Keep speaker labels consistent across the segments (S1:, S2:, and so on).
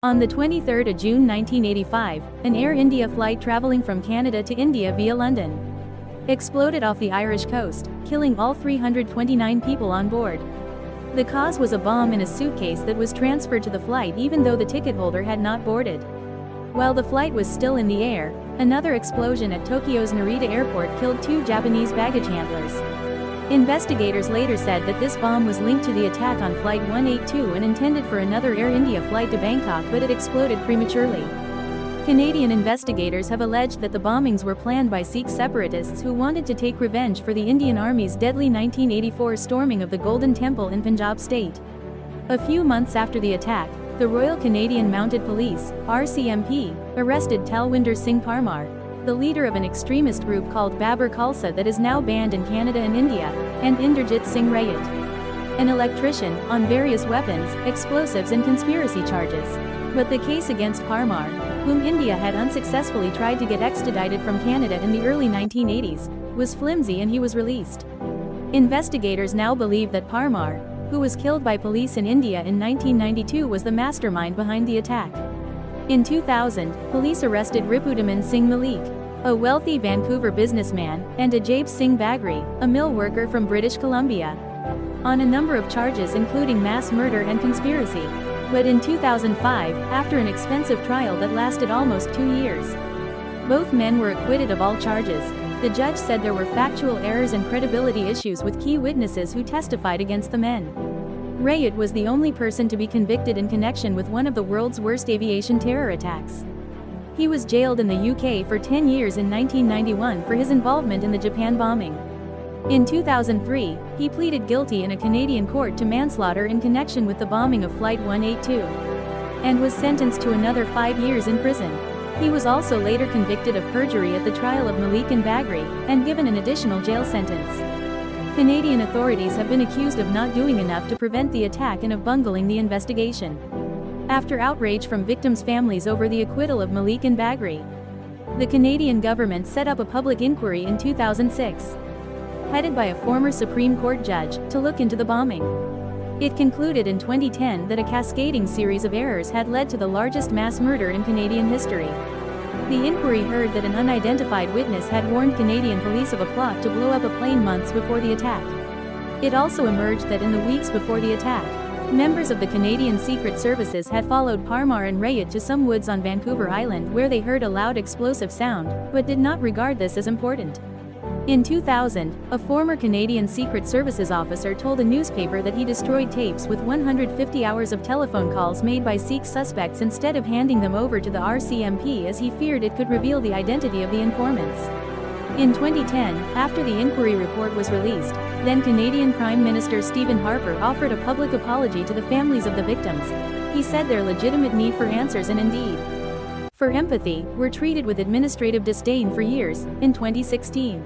S1: On the 23rd of June 1985, an Air India flight traveling from Canada to India via London exploded off the Irish coast, killing all 329 people on board. The cause was a bomb in a suitcase that was transferred to the flight even though the ticket holder had not boarded. While the flight was still in the air, another explosion at Tokyo's Narita airport killed 2 Japanese baggage handlers. Investigators later said that this bomb was linked to the attack on Flight 182 and intended for another Air India flight to Bangkok, but it exploded prematurely. Canadian investigators have alleged that the bombings were planned by Sikh separatists who wanted to take revenge for the Indian Army's deadly 1984 storming of the Golden Temple in Punjab state. A few months after the attack, the Royal Canadian Mounted Police, RCMP, arrested Talwinder Singh Parmar, the leader of an extremist group called Babar Khalsa that is now banned in Canada and India, and Inderjit Singh Rayat, an electrician, on various weapons, explosives and conspiracy charges. But the case against Parmar, whom India had unsuccessfully tried to get extradited from Canada in the early 1980s, was flimsy and he was released. Investigators now believe that Parmar, who was killed by police in India in 1992, was the mastermind behind the attack. In 2000, police arrested Ripudaman Singh Malik, a wealthy Vancouver businessman, and Ajay Singh Bagri, a mill worker from British Columbia, on a number of charges including mass murder and conspiracy. But in 2005, after an expensive trial that lasted almost 2 years, both men were acquitted of all charges. The judge said there were factual errors and credibility issues with key witnesses who testified against the men. Rayat was the only person to be convicted in connection with one of the world's worst aviation terror attacks. He was jailed in the UK for 10 years in 1991 for his involvement in the Japan bombing. In 2003, he pleaded guilty in a Canadian court to manslaughter in connection with the bombing of Flight 182, and was sentenced to another 5 years in prison. He was also later convicted of perjury at the trial of Malik and Bagri, and given an additional jail sentence. Canadian authorities have been accused of not doing enough to prevent the attack and of bungling the investigation. After outrage from victims' families over the acquittal of Malik and Bagri, the Canadian government set up a public inquiry in 2006, headed by a former Supreme Court judge, to look into the bombing. It concluded in 2010 that a cascading series of errors had led to the largest mass murder in Canadian history. The inquiry heard that an unidentified witness had warned Canadian police of a plot to blow up a plane months before the attack. It also emerged that in the weeks before the attack, members of the Canadian Secret Services had followed Parmar and Rayat to some woods on Vancouver Island where they heard a loud explosive sound, but did not regard this as important. In 2000, a former Canadian Secret Services officer told a newspaper that he destroyed tapes with 150 hours of telephone calls made by Sikh suspects instead of handing them over to the RCMP as he feared it could reveal the identity of the informants. In 2010, after the inquiry report was released, then Canadian Prime Minister Stephen Harper offered a public apology to the families of the victims. He said their legitimate need for answers and indeed for empathy were treated with administrative disdain for years. In 2016,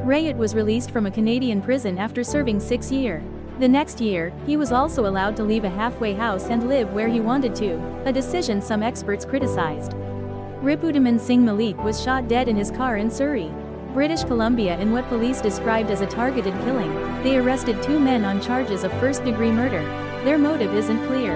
S1: Rayat was released from a Canadian prison after serving 6 years. The next year, he was also allowed to leave a halfway house and live where he wanted to, a decision some experts criticized. Ripudaman Singh Malik was shot dead in his car in Surrey, British Columbia in what police described as a targeted killing. They arrested 2 men on charges of first-degree murder. Their motive isn't clear.